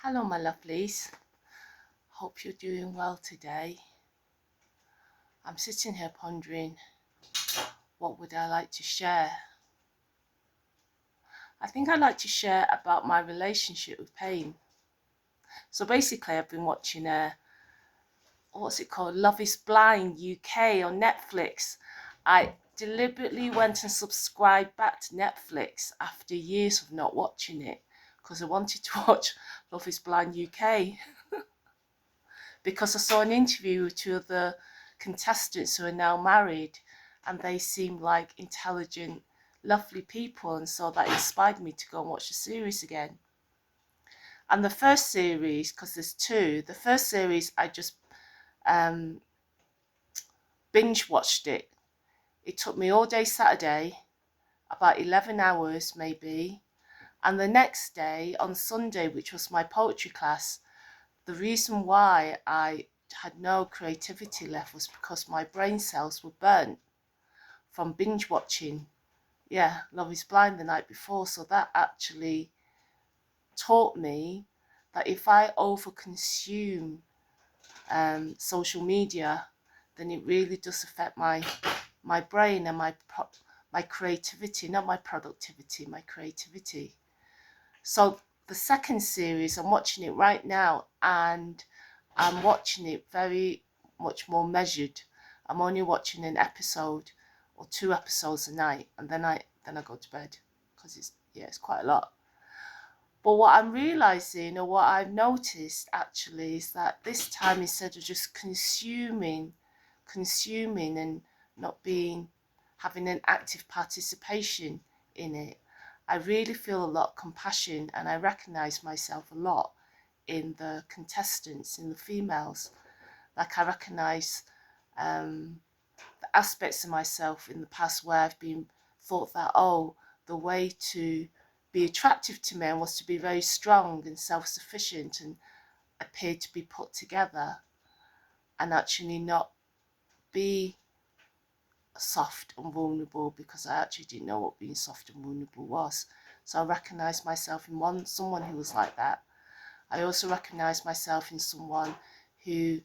Hello, my lovelies. Hope you're doing well today. I'm sitting here pondering what would I like to share. I think I'd like to share about my relationship with pain. So basically, I've been watching what's it called? Love is Blind UK on Netflix. I deliberately went and subscribed back to Netflix after years of not watching it because I wanted to watch Love is Blind UK. Because I saw an interview with two of the contestants who are now married, and they seemed like intelligent, lovely people, and so that inspired me to go and watch the series again. And the first series, because there's two, the first series I just um, binge watched it. It took me all day Saturday, about 11 hours maybe, and the next day on Sunday, which was my poetry class, the reason why I had no creativity left was because my brain cells were burnt from binge watching. Yeah, Love is Blind the night before. So that actually taught me that if I overconsume social media, then it really does affect my brain and my creativity, not my productivity, my creativity. So the second series, I'm watching it right now, and I'm watching it very much more measured. I'm only watching an episode or two episodes a night, and then I go to bed because it's quite a lot. But what I'm realizing, or what I've noticed actually, is that this time, instead of just consuming and not being having an active participation in it, I really feel a lot of compassion, and I recognize myself a lot in the contestants, in the females. Like I recognize the aspects of myself in the past where I've been thought that, oh, the way to be attractive to men was to be very strong and self-sufficient and appear to be put together, and actually not be soft and vulnerable, because I actually didn't know what being soft and vulnerable was. So I recognised myself in someone who was like that. I also recognised myself in someone who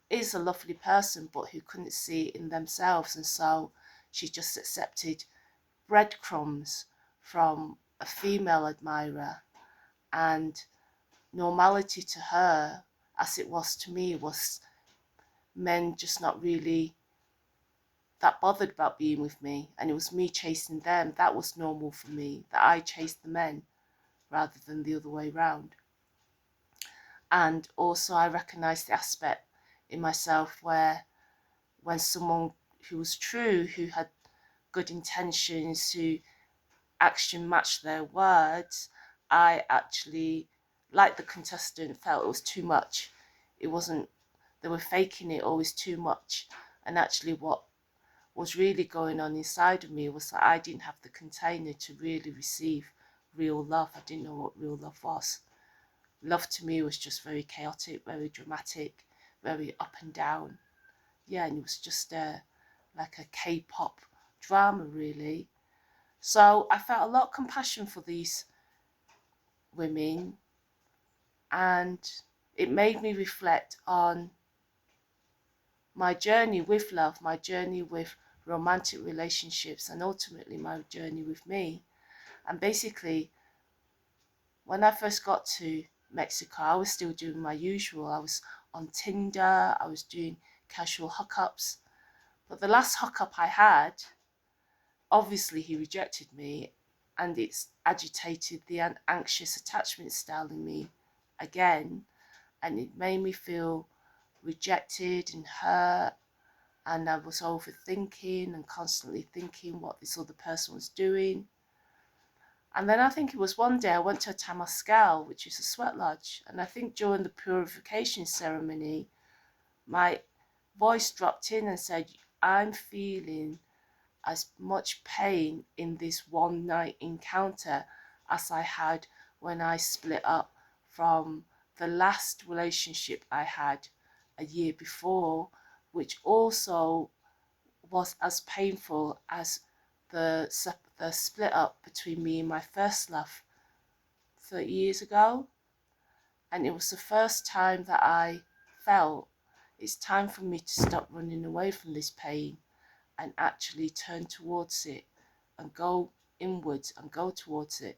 is a lovely person, but who couldn't see it in themselves, and so she just accepted breadcrumbs from a female admirer, and normality to her, as it was to me, was men just not really that bothered about being with me, and it was me chasing them. That was normal for me, that I chased the men rather than the other way round. And also I recognised the aspect in myself where when someone who was true, who had good intentions, who action matched their words, I actually, like the contestant, felt it was too much. It wasn't, they were faking it always too much. And actually what was really going on inside of me was that I didn't have the container to really receive real love. I didn't know what real love was. Love to me was just very chaotic, very dramatic, very up and down. Yeah, and it was just like a K-pop drama, really. So I felt a lot of compassion for these women, and it made me reflect on my journey with love, my journey with romantic relationships, and ultimately my journey with me. And basically, when I first got to Mexico, I was still doing my usual. I was on Tinder, I was doing casual hookups. But the last hookup I had, obviously he rejected me, and it's agitated the anxious attachment style in me again, and it made me feel rejected and hurt, and I was overthinking and constantly thinking what this other person was doing. And then I think it was one day I went to a Tamascal, which is a sweat lodge, and I think during the purification ceremony, my voice dropped in and said, I'm feeling as much pain in this one night encounter as I had when I split up from the last relationship I had a year before, which also was as painful as the split up between me and my first love 30 years ago. And it was the first time that I felt it's time for me to stop running away from this pain and actually turn towards it and go inwards and go towards it.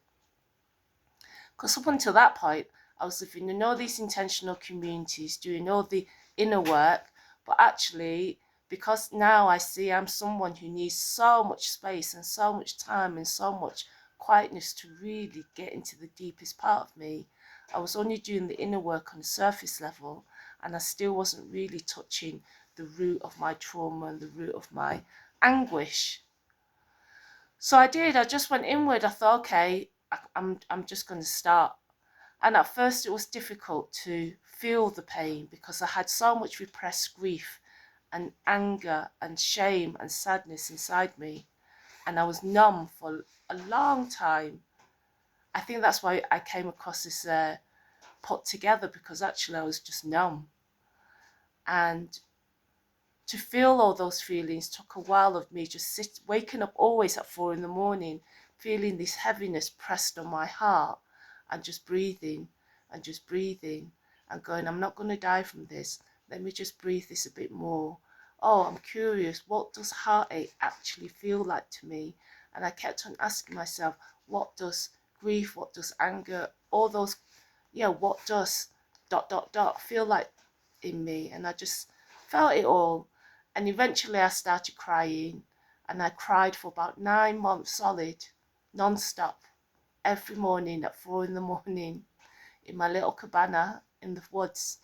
Because up until that point, I was living in all these intentional communities, doing all the inner work, but actually, because now I see I'm someone who needs so much space and so much time and so much quietness to really get into the deepest part of me, I was only doing the inner work on the surface level, and I still wasn't really touching the root of my trauma and the root of my anguish. So I just went inward. I thought, okay, I'm just going to start. And at first it was difficult to feel the pain because I had so much repressed grief and anger and shame and sadness inside me. And I was numb for a long time. I think that's why I came across this put together, because actually I was just numb. And to feel all those feelings took a while of me just waking up always at 4 a.m, feeling this heaviness pressed on my heart, and just breathing and just breathing and going, I'm not going to die from this. Let me just breathe this a bit more. Oh, I'm curious, what does heartache actually feel like to me? And I kept on asking myself, what does grief, what does anger, all those, what does ... feel like in me? And I just felt it all. And eventually I started crying, and I cried for about 9 months solid, non-stop, every morning at 4 a.m in my little cabana in the woods.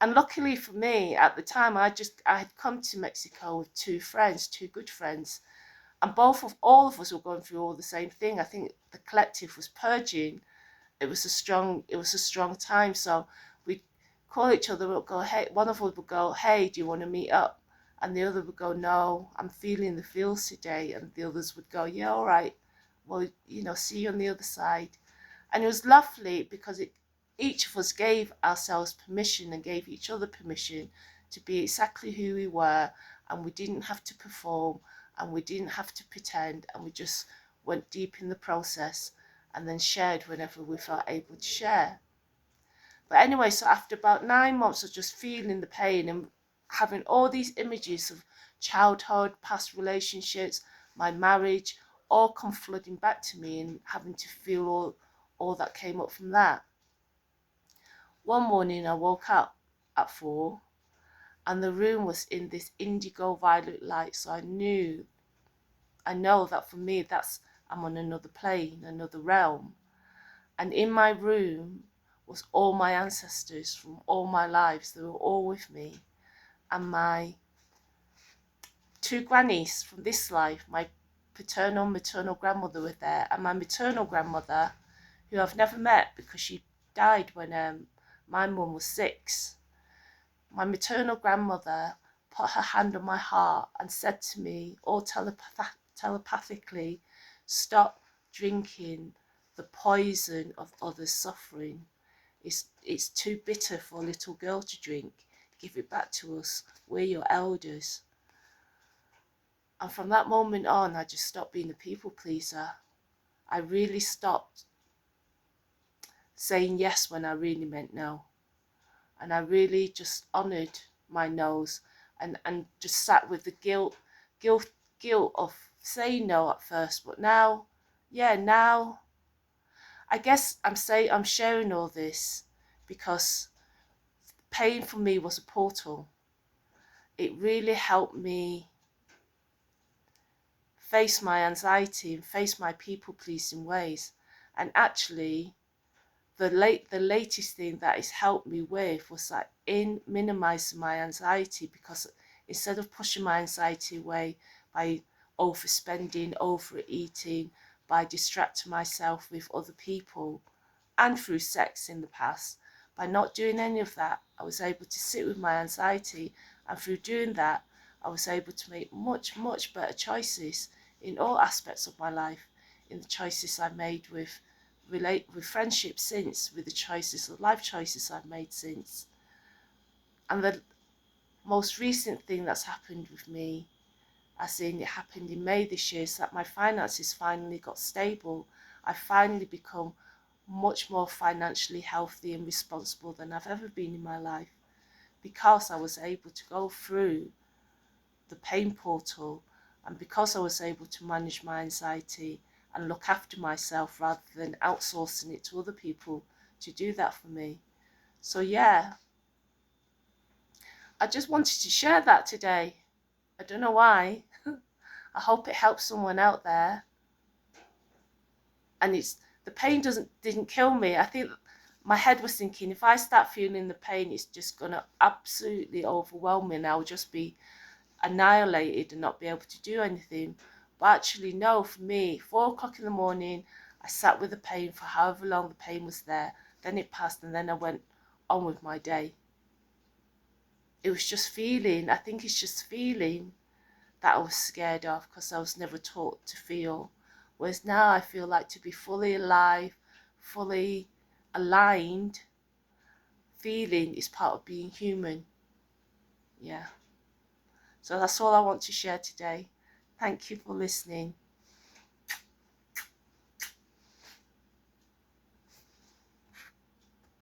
And luckily for me, at the time, I had come to Mexico with 2 friends, 2 good friends, and all of us were going through all the same thing. I think the collective was purging. It was a strong time. So we'd call each other up, go, hey, one of us would go, hey, do you want to meet up? And the other would go, no, I'm feeling the feels today. And the others would go, yeah, all right. Well, see you on the other side. And it was lovely because each of us gave ourselves permission and gave each other permission to be exactly who we were, and we didn't have to perform, and we didn't have to pretend, and we just went deep in the process and then shared whenever we felt able to share. But anyway, so after about 9 months of just feeling the pain and having all these images of childhood, past relationships, my marriage, all come flooding back to me, and having to feel all that came up from that. One morning I woke up at 4, and the room was in this indigo violet light, so I know that for me I'm on another plane, another realm. And in my room was all my ancestors from all my lives. They were all with me. And my 2 grannies from this life, my paternal and maternal grandmother, were there, and my maternal grandmother, who I've never met because she died when my mum was 6. My maternal grandmother put her hand on my heart and said to me, all telepathically, stop drinking the poison of others' suffering. It's too bitter for a little girl to drink. Give it back to us. We're your elders. And from that moment on, I just stopped being a people pleaser. I really stopped saying yes when I really meant no. And I really just honoured my no's, and just sat with the guilt of saying no at first. But now I guess I'm sharing all this because pain for me was a portal. It really helped me face my anxiety and face my people pleasing ways. And actually, the latest thing that it's helped me with was that in minimizing my anxiety, because instead of pushing my anxiety away by overspending, overeating, by distracting myself with other people and through sex in the past, by not doing any of that, I was able to sit with my anxiety, and through doing that, I was able to make much, much better choices in all aspects of my life, in the choices I made with friendships since, with the life choices I've made since. And the most recent thing that's happened with me, as in it happened in May this year, is that my finances finally got stable. I finally become much more financially healthy and responsible than I've ever been in my life, because I was able to go through the pain portal, and because I was able to manage my anxiety and look after myself rather than outsourcing it to other people to do that for me. So yeah, I just wanted to share that today. I don't know why. I hope it helps someone out there. And the pain didn't kill me. I think my head was thinking, if I start feeling the pain, it's just gonna absolutely overwhelm me and I'll just be annihilated and not be able to do anything. But actually, no, for me, 4 o'clock in the morning, I sat with the pain for however long the pain was there. Then it passed, and then I went on with my day. It was just feeling, I think it's just feeling that I was scared of, because I was never taught to feel. Whereas now I feel like to be fully alive, fully aligned, feeling is part of being human. Yeah. So that's all I want to share today. Thank you for listening.